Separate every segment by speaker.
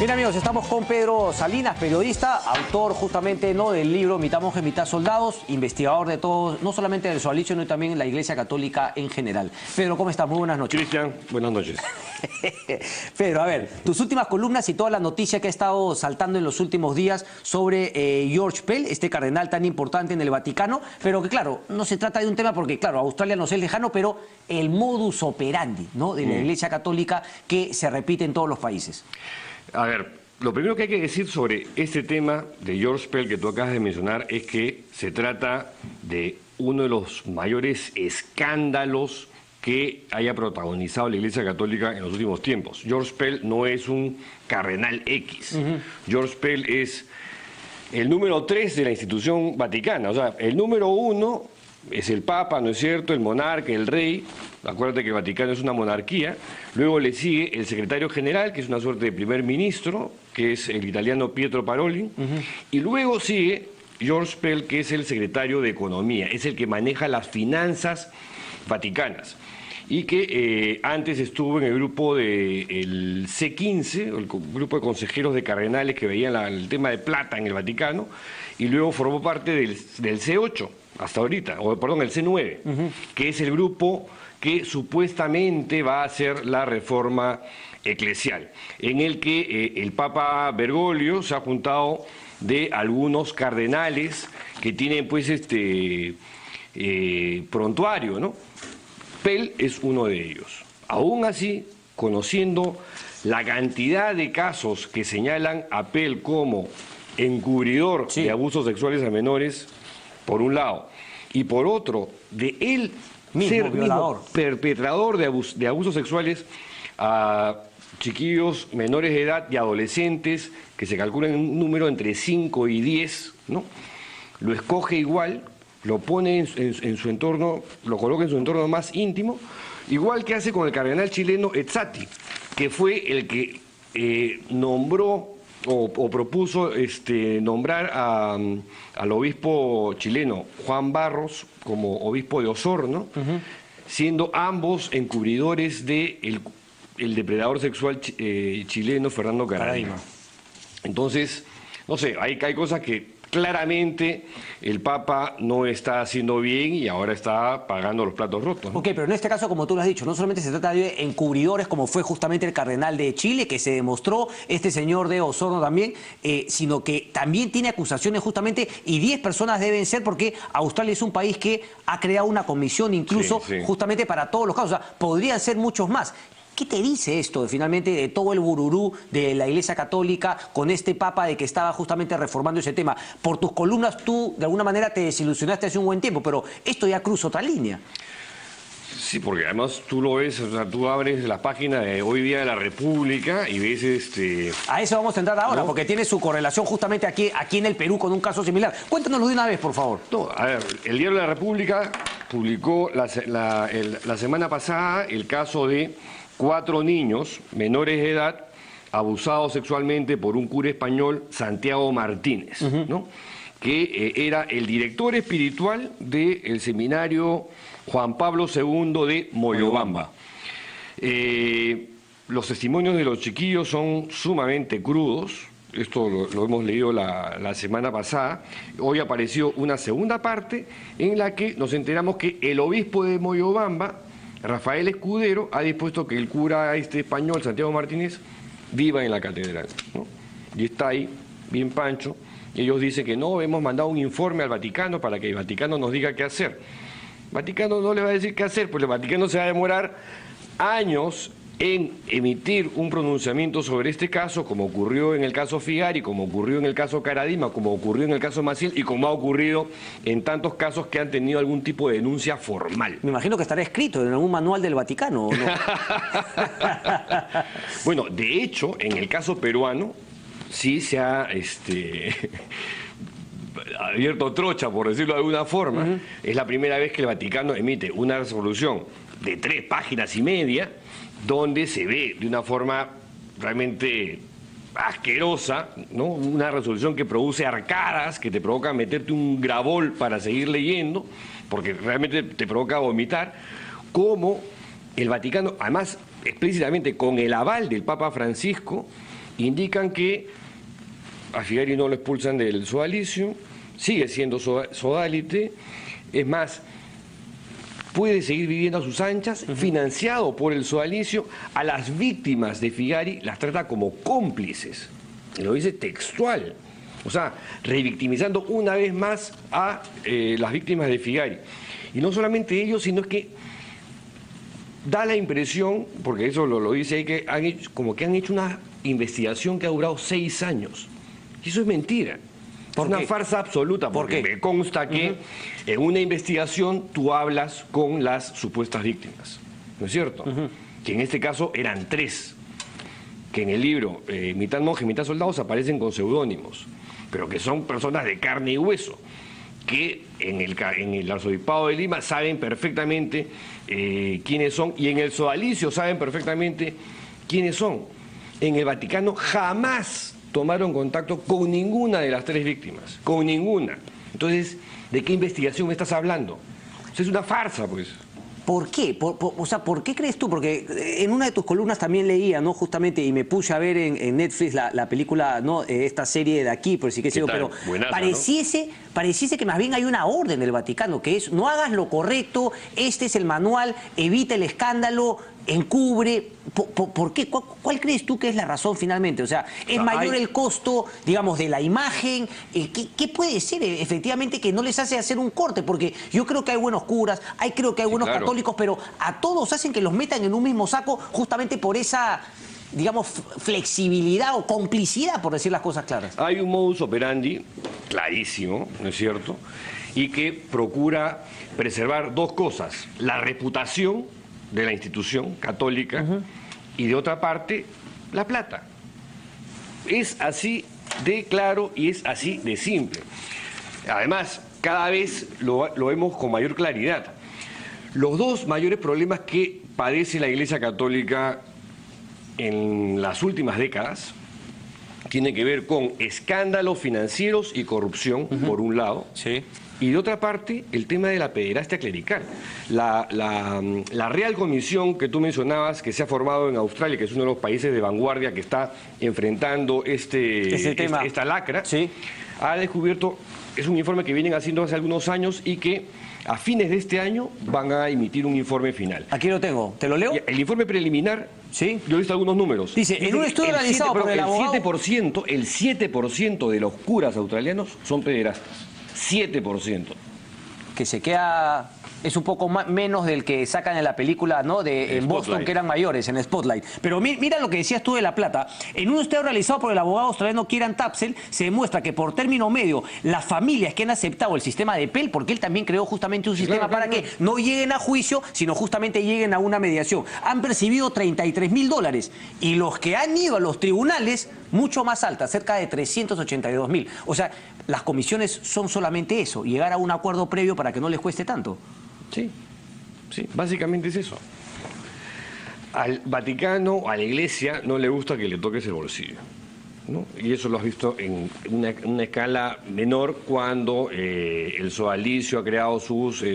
Speaker 1: Bien, amigos, estamos con Pedro Salinas, periodista, autor justamente del libro Mitad Monjes, Mitad Soldados, investigador de todo, no solamente del Solalicio, sino también en la Iglesia Católica en general. Pedro, ¿cómo estás? Muy buenas noches.
Speaker 2: Cristian, buenas noches.
Speaker 1: Pedro, a ver, tus últimas columnas y toda la noticia que ha estado saltando en los últimos días sobre George Pell, este cardenal tan importante en el Vaticano, pero que claro, no se trata de un tema porque claro, Australia nos es lejano, pero el modus operandi, ¿no?, de la Iglesia Católica que se repite en todos los países.
Speaker 2: A ver, lo primero que hay que decir sobre este tema de George Pell que tú acabas de mencionar es que se trata de uno de los mayores escándalos que haya protagonizado la Iglesia Católica en los últimos tiempos. George Pell no es un cardenal X. George Pell es el número 3 de la institución vaticana. O sea, el número 1 es el Papa, ¿no es cierto?, el monarca, el rey. Acuérdate que el Vaticano es una monarquía. Luego le sigue el secretario general, que es una suerte de primer ministro, que es el italiano Pietro Parolin. Y luego sigue George Pell, que es el secretario de Economía, es el que maneja las finanzas vaticanas. Y que antes estuvo en el grupo del C15, el grupo de consejeros de cardenales que veían el tema de plata en el Vaticano, y luego formó parte del C8, hasta ahorita, o perdón, el C9, que es el grupo que supuestamente va a hacer la reforma eclesial, en el que el Papa Bergoglio se ha juntado de algunos cardenales que tienen pues prontuario, ¿no? Pell es uno de ellos. Aún así, conociendo la cantidad de casos que señalan a Pell como encubridor de abusos sexuales a menores, por un lado, y por otro, de él ser mismo perpetrador de abusos sexuales a chiquillos menores de edad y adolescentes, que se calculan un número entre 5 y 10, ¿no? Lo escoge igual, lo pone en su entorno, lo coloca en su entorno más íntimo, igual que hace con el cardenal chileno Ezzati, que fue el que nombró o propuso nombrar al obispo chileno Juan Barros como obispo de Osorno, siendo ambos encubridores del depredador sexual chileno Fernando Caradima. Entonces, no sé, hay cosas que claramente el Papa no está haciendo bien y ahora está pagando los platos rotos, ¿no?
Speaker 1: Ok, pero en este caso, como tú lo has dicho, no solamente se trata de encubridores, como fue justamente el cardenal de Chile, que se demostró, este señor de Osorno también, sino que también tiene acusaciones justamente, y 10 personas deben ser, porque Australia es un país que ha creado una comisión incluso justamente para todos los casos. O sea, podrían ser muchos más. ¿Qué te dice esto finalmente de todo el bururú de la Iglesia Católica con este Papa de que estaba justamente reformando ese tema? Por tus columnas tú de alguna manera te desilusionaste hace un buen tiempo, pero esto ya cruza otra línea.
Speaker 2: Sí, porque además tú lo ves, o sea, tú abres la página de Hoy Día de la República y ves
Speaker 1: A eso vamos a entrar ahora, ¿no? Porque tiene su correlación justamente aquí en el Perú con un caso similar. Cuéntanoslo de una vez, por favor.
Speaker 2: No, a ver, el Diario de la República publicó la semana pasada el caso de 4 niños menores de edad abusados sexualmente por un cura español, Santiago Martínez, ¿no?, que era el director espiritual del seminario Juan Pablo II de Moyobamba. Los testimonios de los chiquillos son sumamente crudos. Esto lo hemos leído la semana pasada. Hoy apareció una segunda parte en la que nos enteramos que el obispo de Moyobamba, Rafael Escudero, ha dispuesto que el cura español, Santiago Martínez, viva en la catedral, ¿no? Y está ahí, bien pancho. Y ellos dicen que no, hemos mandado un informe al Vaticano para que el Vaticano nos diga qué hacer. El Vaticano no le va a decir qué hacer, pues el Vaticano se va a demorar años en emitir un pronunciamiento sobre este caso, como ocurrió en el caso Figari, como ocurrió en el caso Caradima, como ocurrió en el caso Maciel y como ha ocurrido en tantos casos que han tenido algún tipo de denuncia formal.
Speaker 1: Me imagino que estará escrito en algún manual del Vaticano, ¿o no?
Speaker 2: Bueno, de hecho, en el caso peruano sí se ha abierto trocha, por decirlo de alguna forma. Es la primera vez que el Vaticano emite una resolución de 3 páginas y media, donde se ve de una forma realmente asquerosa, ¿no?, una resolución que produce arcadas, que te provoca meterte un grabol para seguir leyendo, porque realmente te provoca vomitar, como el Vaticano, además explícitamente con el aval del Papa Francisco, indican que a Figari no lo expulsan del sodalicio, sigue siendo sodalite, es más, puede seguir viviendo a sus anchas, financiado por el sodalicio. A las víctimas de Figari las trata como cómplices, y lo dice textual, o sea, revictimizando una vez más a las víctimas de Figari. Y no solamente ellos, sino que da la impresión, porque eso lo dice ahí, que como que han hecho una investigación que ha durado 6 años. Y eso es mentira. Es una farsa absoluta, porque me consta que en una investigación tú hablas con las supuestas víctimas, ¿no es cierto? Que en este caso eran 3, que en el libro Mitad Monjes, Mitad Soldados aparecen con seudónimos, pero que son personas de carne y hueso, que en el Arzobispado de Lima saben perfectamente quiénes son, y en el sodalicio saben perfectamente quiénes son. En el Vaticano jamás tomaron contacto con ninguna de las 3 víctimas, con ninguna. Entonces, ¿de qué investigación me estás hablando? O sea, es una farsa, pues.
Speaker 1: ¿Por qué? O sea, ¿por qué crees tú? Porque en una de tus columnas también leía, ¿no? Justamente, y me puse a ver en Netflix la película, ¿no? Esta serie de aquí, por si qué sé yo, pero
Speaker 2: buenaza,
Speaker 1: pareciese que más bien hay una orden del Vaticano, que es: no hagas lo correcto, este es el manual, evita el escándalo, encubre. ¿Por qué? ¿Cuál crees tú que es la razón finalmente? O sea, ¿es mayor el costo, digamos, de la imagen? ¿Qué puede ser efectivamente que no les hace hacer un corte? Porque yo creo que hay buenos curas, creo que hay buenos católicos, pero a todos hacen que los metan en un mismo saco justamente por esa, digamos, flexibilidad o complicidad, por decir las cosas claras.
Speaker 2: Hay un modus operandi clarísimo, ¿no es cierto? Y que procura preservar 2 cosas: la reputación de la institución católica y, de otra parte, la plata. Es así de claro y es así de simple. Además, cada vez lo vemos con mayor claridad. Los 2 mayores problemas que padece la Iglesia Católica en las últimas décadas tienen que ver con escándalos financieros y corrupción, por un lado.
Speaker 1: Sí.
Speaker 2: Y de otra parte, el tema de la pederastia clerical. La Real Comisión que tú mencionabas, que se ha formado en Australia, que es uno de los países de vanguardia que está enfrentando esta lacra, ha descubierto, es un informe que vienen haciendo hace algunos años y que a fines de este año van a emitir un informe final.
Speaker 1: Aquí lo tengo, ¿te lo leo?
Speaker 2: El informe preliminar, yo he visto algunos números.
Speaker 1: Dice, en un estudio realizado por el abogado...
Speaker 2: El 7% de los curas australianos son pederastas. 7%.
Speaker 1: Que se queda... Es un poco menos del que sacan en la película, ¿no? En Boston, que eran mayores, en Spotlight. Pero mira lo que decías tú de La Plata. En un estudio realizado por el abogado australiano Kieran Tapsell, se demuestra que por término medio, las familias que han aceptado el sistema de PEL, porque él también creó justamente un sistema para que no lleguen a juicio, sino justamente lleguen a una mediación, han percibido $33.000. Y los que han ido a los tribunales, mucho más altas, cerca de 382.000. O sea, las comisiones son solamente eso, llegar a un acuerdo previo para que no les cueste tanto.
Speaker 2: Sí, básicamente es eso. Al Vaticano, a la Iglesia, no le gusta que le toques el bolsillo, ¿no? Y eso lo has visto en una escala menor cuando el sodalicio ha creado sus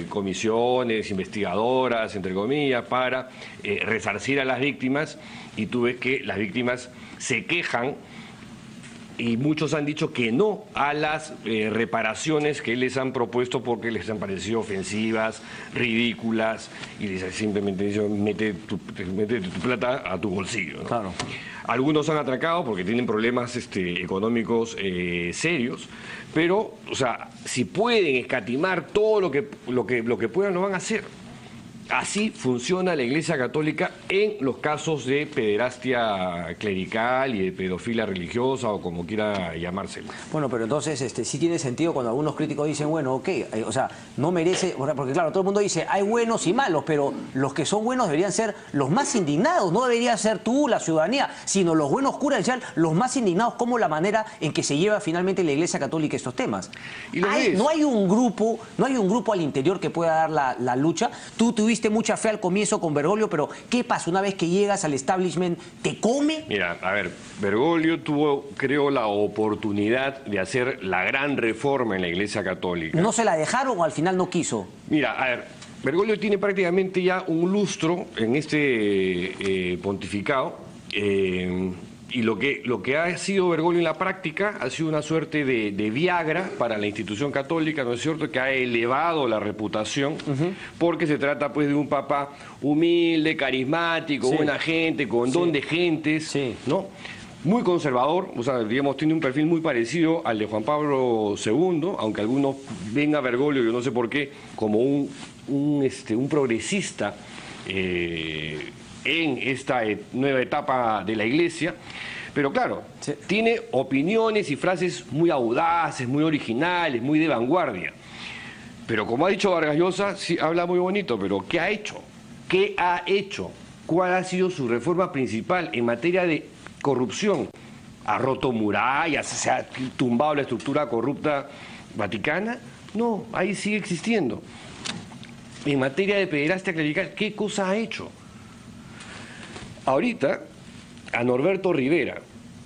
Speaker 2: comisiones investigadoras, entre comillas, para resarcir a las víctimas, y tú ves que las víctimas se quejan, y muchos han dicho que no a las reparaciones que les han propuesto porque les han parecido ofensivas, ridículas, y les simplemente dicen: mete tu plata a tu bolsillo, ¿no?
Speaker 1: Claro.
Speaker 2: Algunos han atracado porque tienen problemas económicos serios, pero, o sea, si pueden escatimar todo lo que puedan, lo van a hacer. Así funciona la Iglesia Católica en los casos de pederastia clerical y de pedofilia religiosa, o como quiera llamárselo.
Speaker 1: Bueno, pero entonces sí tiene sentido cuando algunos críticos dicen, bueno, ok, o sea, no merece, porque claro, todo el mundo dice, hay buenos y malos, pero los que son buenos deberían ser los más indignados, no debería ser tú, la ciudadanía, sino los buenos curas, los más indignados, como la manera en que se lleva finalmente la Iglesia Católica estos temas. No hay un grupo al interior que pueda dar la lucha. Tú tuviste mucha fe al comienzo con Bergoglio, pero ¿qué pasa una vez que llegas al establishment? ¿Te come?
Speaker 2: Mira, a ver, Bergoglio tuvo, creo, la oportunidad de hacer la gran reforma en la Iglesia Católica.
Speaker 1: ¿No se la dejaron o al final no quiso?
Speaker 2: Mira, a ver, Bergoglio tiene prácticamente ya un lustro en este pontificado. Y lo que ha sido Bergoglio en la práctica ha sido una suerte de Viagra para la institución católica, ¿no es cierto?, que ha elevado la reputación, porque se trata pues de un papa humilde, carismático, buena gente, con don de gentes, ¿no? Muy conservador, o sea, digamos, tiene un perfil muy parecido al de Juan Pablo II, aunque algunos ven a Bergoglio, yo no sé por qué, como un progresista en esta nueva etapa de la Iglesia. Pero claro, tiene opiniones y frases muy audaces, muy originales, muy de vanguardia. Pero como ha dicho Vargas Llosa, sí habla muy bonito, pero ¿qué ha hecho? ¿Qué ha hecho? ¿Cuál ha sido su reforma principal en materia de corrupción? ¿Ha roto murallas? ¿Se ha tumbado la estructura corrupta vaticana? No, ahí sigue existiendo. En materia de pederastia clerical, ¿qué cosa ha hecho? Ahorita, a Norberto Rivera,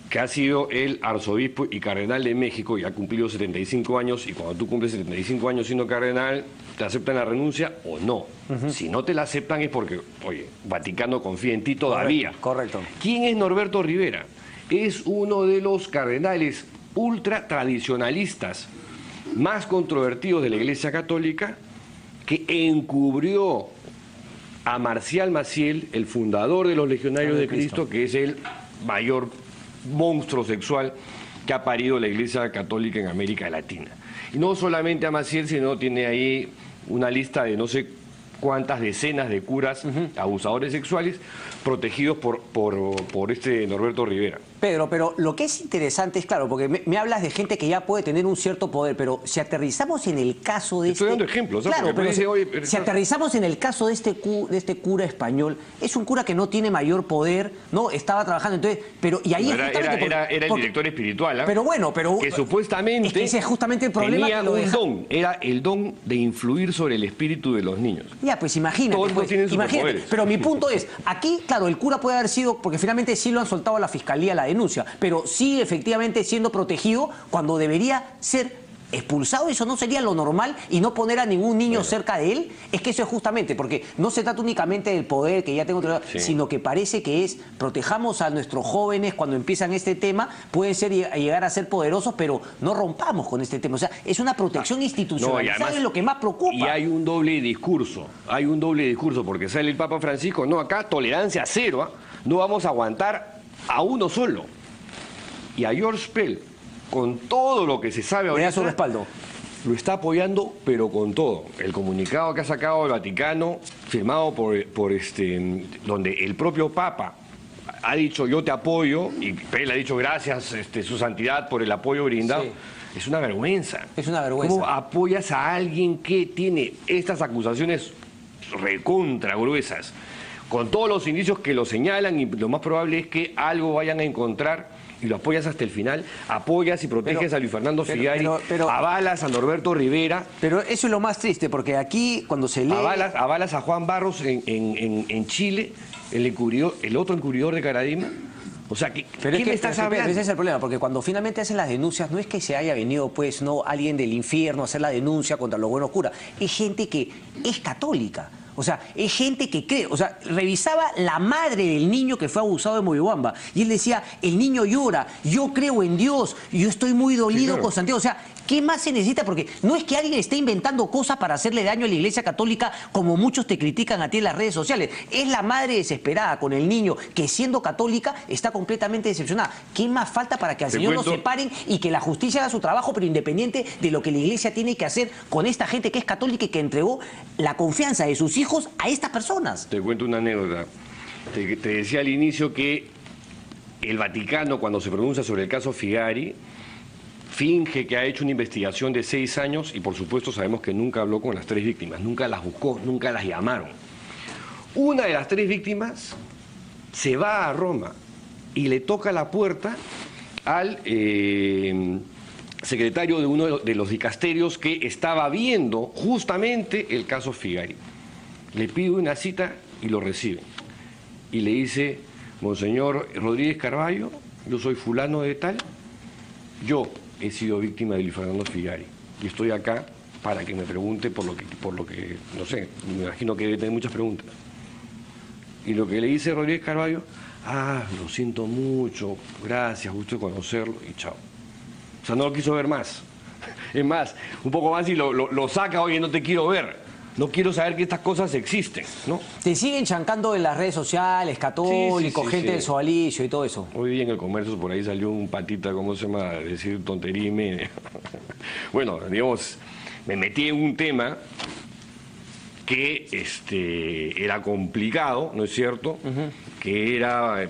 Speaker 2: que ha sido el arzobispo y cardenal de México y ha cumplido 75 años, y cuando tú cumples 75 años siendo cardenal, ¿te aceptan la renuncia o no? Si no te la aceptan es porque, oye, Vaticano confía en ti todavía.
Speaker 1: Correcto.
Speaker 2: ¿Quién es Norberto Rivera? Es uno de los cardenales ultra tradicionalistas más controvertidos de la Iglesia Católica, que encubrió a Marcial Maciel, el fundador de los Legionarios de Cristo, que es el mayor monstruo sexual que ha parido la Iglesia Católica en América Latina. Y no solamente a Maciel, sino tiene ahí una lista de no sé cuántas decenas de curas abusadores sexuales protegidos por este Norberto Rivera.
Speaker 1: Pedro, pero lo que es interesante es, claro, porque me hablas de gente que ya puede tener un cierto poder, pero si aterrizamos en el caso de
Speaker 2: Estoy dando ejemplos, ¿sabes?
Speaker 1: Claro, pero si aterrizamos en el caso de este cura español, es un cura que no tiene mayor poder, ¿no? Estaba trabajando, entonces, pero y ahí
Speaker 2: era el director espiritual, ¿eh?
Speaker 1: Pero bueno, pero
Speaker 2: que supuestamente
Speaker 1: es que ese es justamente el problema,
Speaker 2: tenía un don, era el don de influir sobre el espíritu de los niños.
Speaker 1: Ya, pues imagínate.
Speaker 2: Todos
Speaker 1: pues,
Speaker 2: tienen
Speaker 1: imagínate. Pero mi punto es, aquí, claro, el cura puede haber sido, porque finalmente sí lo han soltado a la fiscalía la denuncia, pero sí efectivamente siendo protegido cuando debería ser expulsado. Eso no sería lo normal, y no poner a ningún niño cerca de él. Es que eso es justamente, porque no se trata únicamente del poder que ya tengo, sino que parece que es protejamos a nuestros jóvenes cuando empiezan este tema, pueden ser llegar a ser poderosos, pero no rompamos con este tema. O sea, es una protección institucionalizada, es lo que más preocupa.
Speaker 2: Y hay un doble discurso, porque sale el Papa Francisco, no, acá tolerancia cero, ¿eh? No vamos a aguantar a uno solo. Y a George Pell, con todo lo que se sabe ahorita,
Speaker 1: su respaldo.
Speaker 2: Lo está apoyando, pero con todo. El comunicado que ha sacado el Vaticano, firmado donde el propio Papa ha dicho yo te apoyo, y Pell ha dicho gracias, su santidad, por el apoyo brindado. Sí. Es una vergüenza.
Speaker 1: Es una vergüenza.
Speaker 2: ¿Cómo apoyas a alguien que tiene estas acusaciones recontra gruesas, con todos los indicios que lo señalan, y lo más probable es que algo vayan a encontrar, y lo apoyas hasta el final? Apoyas y proteges a Luis Fernando Figari, avalas a Norberto Rivera.
Speaker 1: Pero eso es lo más triste, porque aquí cuando se lee...
Speaker 2: Avalas a Juan Barros en Chile, el otro encubridor de Caradima. O sea, ¿qué me estás hablando?
Speaker 1: Ese es el problema, porque cuando finalmente hacen las denuncias, no es que se haya venido, pues, no alguien del infierno a hacer la denuncia contra los buenos curas. Es gente que es católica. O sea, es gente que cree. O sea, revisaba la madre del niño que fue abusado de Moyobamba, y él decía, el niño llora, yo creo en Dios, yo estoy muy dolido con Santiago. O sea, ¿qué más se necesita? Porque no es que alguien esté inventando cosas para hacerle daño a la Iglesia Católica, como muchos te critican a ti en las redes sociales. Es la madre desesperada con el niño, que siendo católica está completamente decepcionada. ¿Qué más falta para que al Señor lo separen y que la justicia haga su trabajo, pero independiente de lo que la Iglesia tiene que hacer con esta gente que es católica y que entregó la confianza de sus hijos a estas personas?
Speaker 2: Te cuento una anécdota. Te decía al inicio que el Vaticano, cuando se pronuncia sobre el caso Figari, finge que ha hecho una investigación de 6 años, y por supuesto sabemos que nunca habló con las 3 víctimas, nunca las buscó, nunca las llamaron. Una de las 3 víctimas se va a Roma y le toca la puerta al secretario de uno de los dicasterios que estaba viendo justamente el caso Figari. Le pide una cita y lo recibe. Y le dice, Monseñor Rodríguez Carballo, yo soy fulano de tal, yo he sido víctima de Luis Fernando Figari y estoy acá para que me pregunte por lo que no sé, me imagino que debe tener muchas preguntas. Y lo que le dice Rodríguez Carballo, lo siento mucho, gracias, gusto de conocerlo, y chao. O sea, no lo quiso ver más. Es más, un poco más y lo saca, oye, no te quiero ver. No quiero saber que estas cosas existen, ¿no?
Speaker 1: Te siguen chancando en las redes sociales, católicos,
Speaker 2: Sí,
Speaker 1: gente del Sodalicio y todo eso.
Speaker 2: Hoy día en el comercio por ahí salió un patita, ¿cómo se llama? Decir tontería y media. Bueno, digamos, me metí en un tema que era complicado, ¿no es cierto? Que era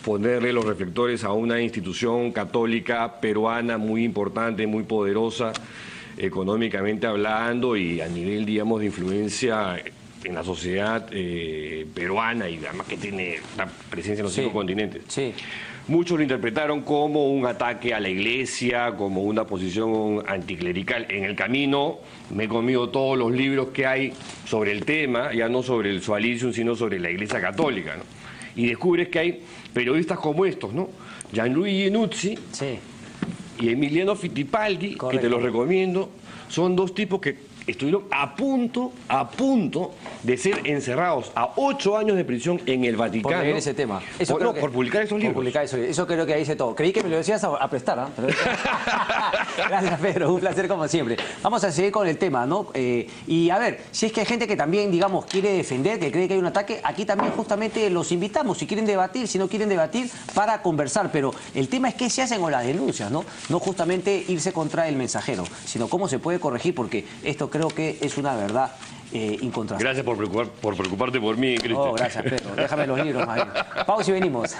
Speaker 2: ponerle los reflectores a una institución católica peruana muy importante, muy poderosa, económicamente hablando y a nivel, digamos, de influencia en la sociedad peruana y además que tiene la presencia en los 5 continentes.
Speaker 1: Sí.
Speaker 2: Muchos lo interpretaron como un ataque a la iglesia, como una posición anticlerical. En el camino me he comido todos los libros que hay sobre el tema, ya no sobre el Sodalicio, sino sobre la iglesia católica, ¿no? Y descubres que hay periodistas como estos, ¿no? Gianluigi Nuzzi,
Speaker 1: Sí.
Speaker 2: y Emiliano Fittipaldi,
Speaker 1: Correcto.
Speaker 2: que te los recomiendo, son dos tipos que estuvieron a punto de ser encerrados a 8 años de prisión en el Vaticano.
Speaker 1: Por leer ese tema.
Speaker 2: Por publicar esos libros.
Speaker 1: Por publicar esos libros. Eso creo que dice todo. Creí que me lo decías a prestar, ¿ah? Gracias, Pedro. Un placer como siempre. Vamos a seguir con el tema, ¿no? Y a ver, si es que hay gente que también, digamos, quiere defender, que cree que hay un ataque, aquí también justamente los invitamos, si quieren debatir, si no quieren debatir, para conversar. Pero el tema es qué se hacen con las denuncias, ¿no? No justamente irse contra el mensajero, sino cómo se puede corregir, porque esto creo que es una verdad incontrastable.
Speaker 2: Gracias por preocuparte por mí, Cristian.
Speaker 1: Oh, gracias, Pedro. Déjame los libros, más bien. Pausa y venimos.